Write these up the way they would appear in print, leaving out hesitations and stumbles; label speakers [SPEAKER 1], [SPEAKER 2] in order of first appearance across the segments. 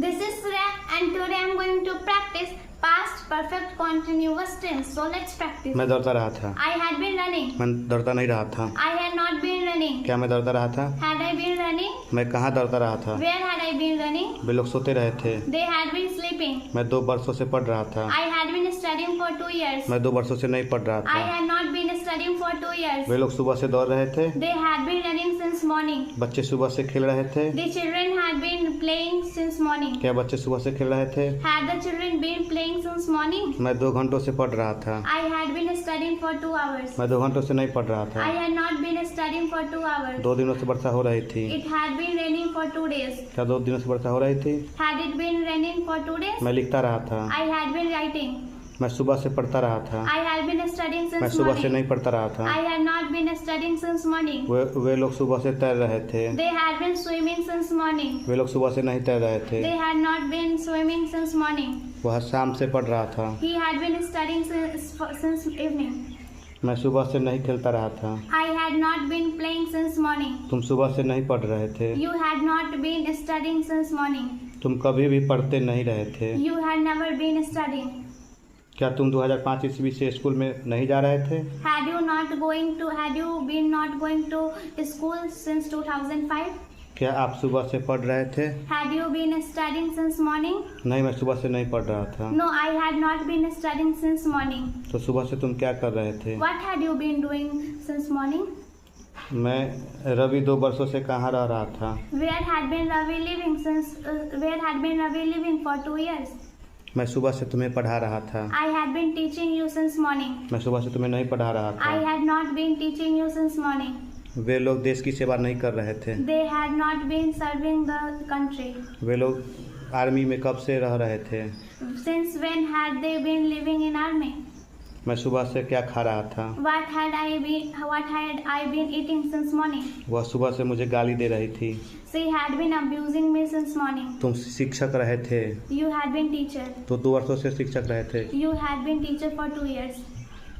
[SPEAKER 1] This is Surya and today I am going to practice past perfect continuous tense. So let's practice.
[SPEAKER 2] मैं दौड़ता रहा था।
[SPEAKER 1] I had been running.
[SPEAKER 2] मैं दौड़ता नहीं रहा था।
[SPEAKER 1] I had not been running.
[SPEAKER 2] क्या मैं दौड़ता रहा था?
[SPEAKER 1] Had I been running?
[SPEAKER 2] मैं कहाँ दौड़ता रहा था?
[SPEAKER 1] Where had I been running?
[SPEAKER 2] वे लोग सोते रहे थे।
[SPEAKER 1] They had been sleeping.
[SPEAKER 2] मैं 2 वर्षों से पढ़ रहा था।
[SPEAKER 1] I had been studying for 2 years.
[SPEAKER 2] मैं 2 वर्षों से नहीं पढ़ रहा
[SPEAKER 1] I
[SPEAKER 2] था।
[SPEAKER 1] had not been studying for 2 years.
[SPEAKER 2] वे लोग सुबह से दौड़ रहे थे।
[SPEAKER 1] They had been running since morning.
[SPEAKER 2] बच्चे सुबह से खेल रहे थे।
[SPEAKER 1] The children had been playing since morning.
[SPEAKER 2] क्या बच्चे सुबह से खेल रहे थे?
[SPEAKER 1] Had the children been playing since morning?
[SPEAKER 2] मैं 2 घंटों से पढ़ रहा था।
[SPEAKER 1] I had been studying for 2 hours.
[SPEAKER 2] मैं 2 घंटों से नहीं पढ़ रहा
[SPEAKER 1] I
[SPEAKER 2] था।
[SPEAKER 1] had not been studying for 2 hours.
[SPEAKER 2] 2 दिनों से वर्षा हो रही थी।
[SPEAKER 1] It had been raining for 2 days.
[SPEAKER 2] क्या 2 दिनों से वर्षा हो रही थी?
[SPEAKER 1] Had it been raining for 2 days?
[SPEAKER 2] मैं लिखता रहा था।
[SPEAKER 1] I had been writing.
[SPEAKER 2] मैं सुबह से पढ़ता रहा था।
[SPEAKER 1] I had been studying
[SPEAKER 2] मैं
[SPEAKER 1] since
[SPEAKER 2] सुबह से
[SPEAKER 1] morning.
[SPEAKER 2] नहीं पढ़ता रहा था।
[SPEAKER 1] I had not been studying since morning.
[SPEAKER 2] वे लोग सुबह से तैर रहे थे।
[SPEAKER 1] They had been swimming since morning.
[SPEAKER 2] वे लोग सुबह से नहीं तैर रहे थे।
[SPEAKER 1] They had not been swimming since morning.
[SPEAKER 2] वह शाम से पढ़ रहा था।
[SPEAKER 1] He had been studying since evening.
[SPEAKER 2] मैं सुबह से नहीं खेलता रहा था।
[SPEAKER 1] I had not been playing since morning.
[SPEAKER 2] तुम सुबह से नहीं पढ़ रहे थे।
[SPEAKER 1] You had not been studying since morning.
[SPEAKER 2] तुम कभी भी पढ़ते नहीं रहे थे।
[SPEAKER 1] You had never been studying.
[SPEAKER 2] क्या तुम 2005 ईस्वी से स्कूल में नहीं जा रहे थे?
[SPEAKER 1] Had you been not going to school since 2005?
[SPEAKER 2] क्या आप सुबह से पढ़ रहे थे?
[SPEAKER 1] Had you been studying since morning?
[SPEAKER 2] नहीं, मैं सुबह से नहीं पढ़ रहा था।
[SPEAKER 1] No, I had not been studying since morning.
[SPEAKER 2] तो सुबह से तुम क्या कर रहे थे?
[SPEAKER 1] What had you been doing since morning?
[SPEAKER 2] मैं रवि 2 वर्षों से कहाँ रह रहा था?
[SPEAKER 1] Where had been Ravi living for 2 years?
[SPEAKER 2] मैं सुबह से तुम्हें पढ़ा रहा था।
[SPEAKER 1] I had been teaching you since morning.
[SPEAKER 2] मैं सुबह से तुम्हें नहीं पढ़ा रहा
[SPEAKER 1] I
[SPEAKER 2] था।
[SPEAKER 1] had not been teaching you since morning.
[SPEAKER 2] वे लोग देश की सेवा नहीं कर रहे थे।
[SPEAKER 1] They had not been serving the country.
[SPEAKER 2] वे लोग आर्मी में कब से रह रहे थे?
[SPEAKER 1] Since when had they been living in army?
[SPEAKER 2] मैं सुबह से क्या खा रहा था?
[SPEAKER 1] What had I been eating since morning?
[SPEAKER 2] वह सुबह से मुझे गाली दे रही थी।
[SPEAKER 1] She had been abusing me since morning.
[SPEAKER 2] तुम शिक्षक रहे थे।
[SPEAKER 1] You had been teacher.
[SPEAKER 2] तो 2 वर्षों से शिक्षक रहे थे।
[SPEAKER 1] You had been teacher for 2 years.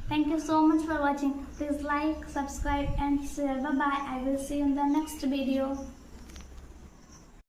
[SPEAKER 1] Thank you so much for watching. Please like, subscribe and share. Bye bye. I will see you in the next video.